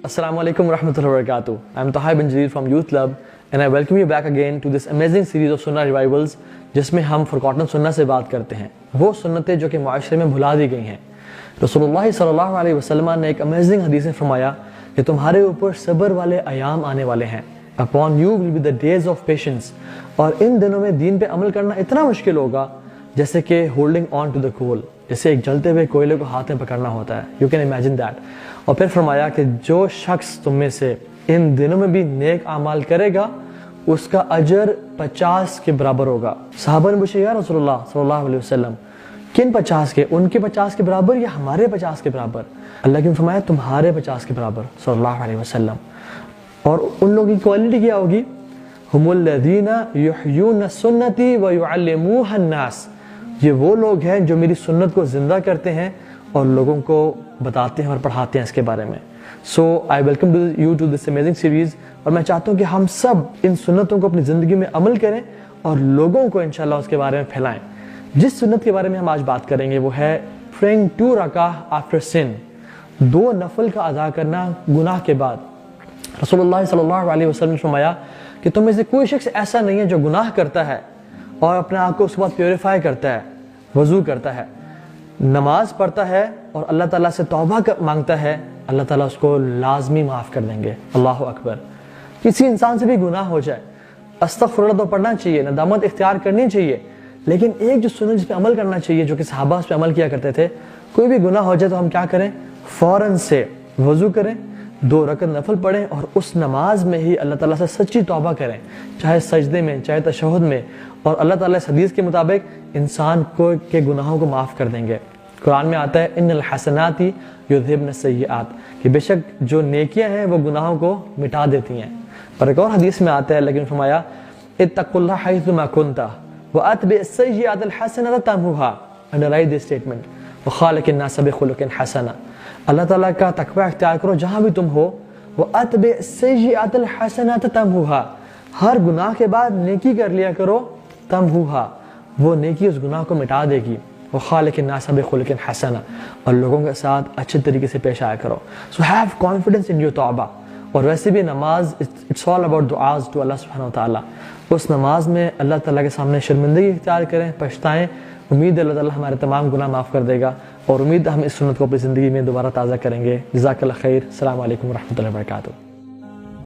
Assalamu alaikum warahmatullahi wabarakatuh. I am jaleel from Youth Club and I welcome you back again to this amazing series of Sunnah Revivals जिसमें हम forgotten सुन्ना से बात करते हैं, वो सुन्नतें जो कि माशरे में भुला दी गई हैं। रसूलुल्लाह सल्लल्लाहु अलैहि वसल्लम ने एक अमेजिंग हदीस में फरमाया कि तुम्हारे ऊपर सब्र वाले अयाम आने वाले हैं, upon you will be the days of patience, और इन दिनों में दीन पे अमल करना इतना मुश्किल होगा जैसे कि holding on to the coal, जैसे एक जलते हुए कोयले को हाथ में पकड़ना होता है। You can imagine that. और फिर फरमाया कि जो शख्स तुम में से इन दिनों में भी नेक आमाल करेगा उसका अजर 50 के बराबर होगा। सहाबा ने पूछा, या रसूलुल्लाह सल्लल्लाहु अलैहि वसल्लम, किन 50 के? उनके 50 के बराबर या हमारे 50 के बराबर? अल्लाह ने फरमाया तुम्हारे 50 के बराबर सल्लल्लाहु अलैहि वसल्लम। और उन लोगों की क्वालिटी क्या होगी? हुमुल लज़ीना युहयूना सुन्नती व युअल्लिमूहा अन्नास, ये वो लोग हैं जो मेरी सुन्नत को जिंदा करते हैं और लोगों को बताते हैं और पढ़ाते हैं इसके बारे में। So I welcome you to this amazing series, और मैं चाहता हूँ कि हम सब इन सुन्नतों को अपनी ज़िंदगी में अमल करें और लोगों को इंशाल्लाह उसके बारे में फैलाएं। जिस सुन्नत के बारे में हम आज बात करेंगे वो है प्रेइंग 2 रकात आफ्टर सिन, 2 नफल का अदा करना गुनाह के बाद। रसूलुल्लाह सल्लल्लाहु अलैहि वसल्लम ने फरमाया कि तुम में से कोई शख्स ऐसा नहीं है जो गुनाह करता है और अपने आप को उसके बाद प्योरीफाई करता है, वज़ू करता है, नमाज पढ़ता है और अल्लाह ताला से तौबा मांगता है, अल्लाह ताला उसको लाजमी माफ़ कर देंगे। अल्लाह अकबर। किसी इंसान से भी गुनाह हो जाए, अस्तगफिरुल्लाह तो पढ़ना चाहिए, नदामत इख्तियार करनी चाहिए, लेकिन एक जो सुन्नत जिस पे अमल करना चाहिए, जो कि सहाबा उस पे अमल किया करते थे, कोई भी गुनाह हो जाए तो हम क्या करें? फ़ौरन से वज़ू करें, 2 रकत नफल पढ़ें और उस नमाज में ही अल्लाह ताला से सच्ची तौबा करें, चाहे सजदे में, चाहे तशहुद में, और अल्लाह ताला इस हदीस के मुताबिक इंसान को के गुनाहों को माफ़ कर देंगे। कुरान में आता है इन्नल हसनाती युज़हिबन सय्यिआत, कि बेशक जो नेकियां हैं वो गुनाहों को मिटा देती हैं। और एक और हदीस में आता है, लेकिन फरमाया इत्तकुल्लाह हैथुमा कुंता व अतबिस सय्यिआतल हसनता तमहुहा, अंडरलाइन दिस स्टेटमेंट, व खालिकिन नास बिखुलुकिन हसना, अल्लाह ताला का तकवा इख्तियार करो जहाँ भी तुम हो, व अतबिस सय्यिआतल हसनता तमहुहा, हर गुनाह के बाद नेकी कर लिया करो, तमहुहा, वो नेकी उस गुनाह को मिटा देगी, वो खालिकिन नास बिखुलुकिन हसना, और लोगों के साथ अच्छे तरीके से पेश आया करो। So have confidence in your तौबा। और वैसे भी नमाज it's all about दुआज to Allah सुब्हानहू व तआला। उस नमाज में अल्लाह ताला के सामने शर्मिंदगी इख्तियार करें, पछताएं, उम्मीद है अल्लाह ताला हमारे तमाम गुनाह माफ़ कर देगा, और उम्मीद हम इस सुन्नत को अपनी ज़िंदगी में दोबारा ताज़ा करेंगे। जज़ाकल्लाह खैर। अस्सलामु अलैकुम व रहमतुल्लाहि व बरकातुहू।